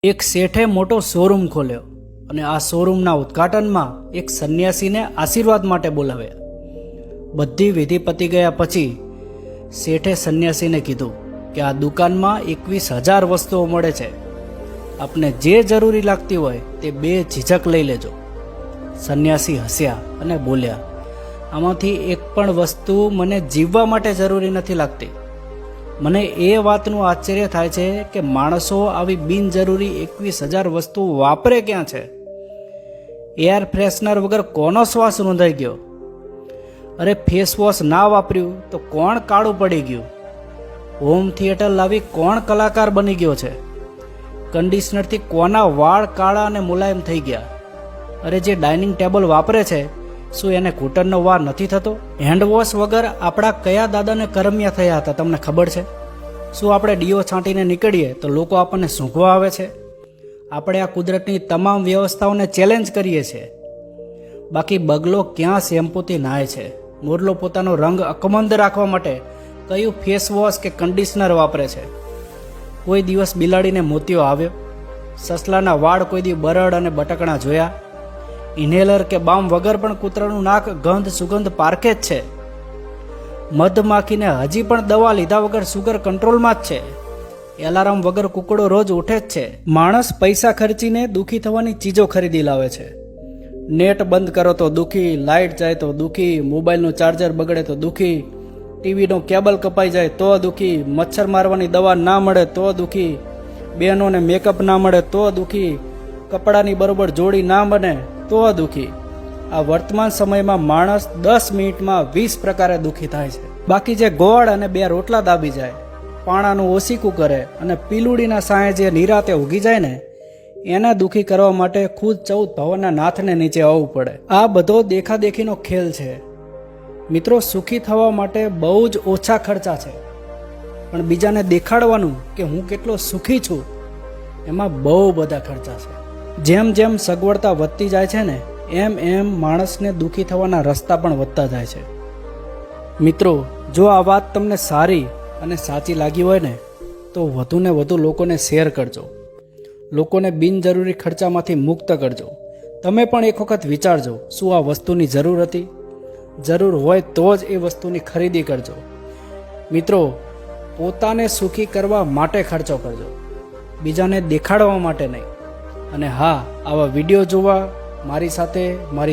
એક શેઠે મોટો શોરૂમ ખોલ્યો અને આ શોરૂમના ઉદ્ઘાટનમાં એક સંન્યાસીને આશીર્વાદ માટે બોલાવ્યા. બધી વિધિ પતી ગયા પછી શેઠે સંન્યાસીને કીધું કે આ દુકાનમાં 21,000 વસ્તુઓ મળે છે. આપને જે જરૂરી લાગતી હોય તે બે ઝીઝક લઈ લેજો. સંન્યાસી હસ્યા અને બોલ્યા, આમાંથી એક પણ વસ્તુ મને જીવવા માટે જરૂરી નથી લાગતી. મને એ વાતનું આશ્ચર્ય થાય છે કે માણસો આવી બિનજરૂરી 21,000 વસ્તુ વાપરે ક્યાં છે? એર ફ્રેશનર વગર કોનો શ્વાસ રૂંધાઈ ગયો? અરે ફેસ વોશ ના વાપર્યું તો કોણ કાળું પડી ગયું? હોમ થિયેટર લાવી કોણ કલાકાર બની ગયો છે? કન્ડિશનરથી કોના વાળ કાળા અને મુલાયમ થઈ ગયા? અરે જે ડાઇનિંગ ટેબલ વાપરે છે શું એને ઘૂંટણનો વાર નથી થતો? હેન્ડવોશ વગર આપણા કયા દાદાને કરમિયા થયા હતા તમને ખબર છે? શું આપણે ડીઓ છાંટીને નીકળીએ તો લોકો આપણને સૂંઘવા આવે છે? આપણે આ કુદરતની તમામ વ્યવસ્થાઓને ચેલેન્જ કરીએ છીએ. બાકી બગલો ક્યાં શેમ્પૂથી નાહે છે? મોરલો પોતાનો રંગ અકબંધ રાખવા માટે કયું ફેસ વોશ કે કન્ડિશનર વાપરે છે? કોઈ દિવસ બિલાડીને મોતિયો આવ્યો? સસલાના વાળ કોઈ દી બરડ અને બટકણા જોયા? ઇન્હેલર કે બામ વગર પણ કૂતરાનું નાક ગંધ સુગંધ પારખે જ છે. મધમાખીને હજી પણ દવા લીધા વગર સુગર કંટ્રોલમાં જ છે. એલાર્મ વગર કુકડો રોજ ઉઠે જ છે. માણસ પૈસા ખર્ચીને દુઃખી થવાની ચીજો ખરીદી લાવે છે. નેટ બંધ કરો તો દુઃખી, લાઇટ જાય તો દુઃખી, મોબાઈલનું ચાર્જર બગડે તો દુઃખી, ટીવીનો કેબલ કપાઈ જાય તો દુઃખી, મચ્છર મારવાની દવા ના મળે તો દુઃખી, બહેનોને મેકઅપ ના મળે તો દુઃખી, કપડાની બરોબર જોડી ના બને તો દુઃખી. આ વર્તમાન સમયમાં માણસ 10 મિનિટમાં 20 પ્રકારે દુઃખી થાય છે. બાકી જે ગોળ અને 2 રોટલા દાબી જાય, પાણાનું ઓસીકું કરે અને પીલુડીના સાંયે જે નિરાતે ઉગી જાય ને એને દુઃખી કરવા માટે ખુદ 14 ભવનના નાથને નીચે આવવું પડે. આ બધો દેખાદેખીનો ખેલ છે મિત્રો. સુખી થવા માટે બહુ જ ઓછા ખર્ચા છે, પણ બીજાને દેખાડવાનું કે હું કેટલો સુખી છું એમાં બહુ બધા ખર્ચા છે. જેમ જેમ સગવડતા વધતી જાય છે ને એમ એમ માણસને દુઃખી થવાના રસ્તા પણ વધતા જાય છે. મિત્રો, જો આ વાત તમને સારી અને સાચી લાગી હોય ને તો વધુને વધુ લોકોને શેર કરજો. લોકોને બિનજરૂરી ખર્ચામાંથી મુક્ત કરજો. તમે પણ એક વખત વિચારજો, શું આ વસ્તુની જરૂર હતી? જરૂર હોય તો જ એ વસ્તુની ખરીદી કરજો. મિત્રો, પોતાને સુખી કરવા માટે ખર્ચો કરજો, બીજાને દેખાડવા માટે નહીં. અને હા, આવા વિડીયો જોવા મારી સાથે મારી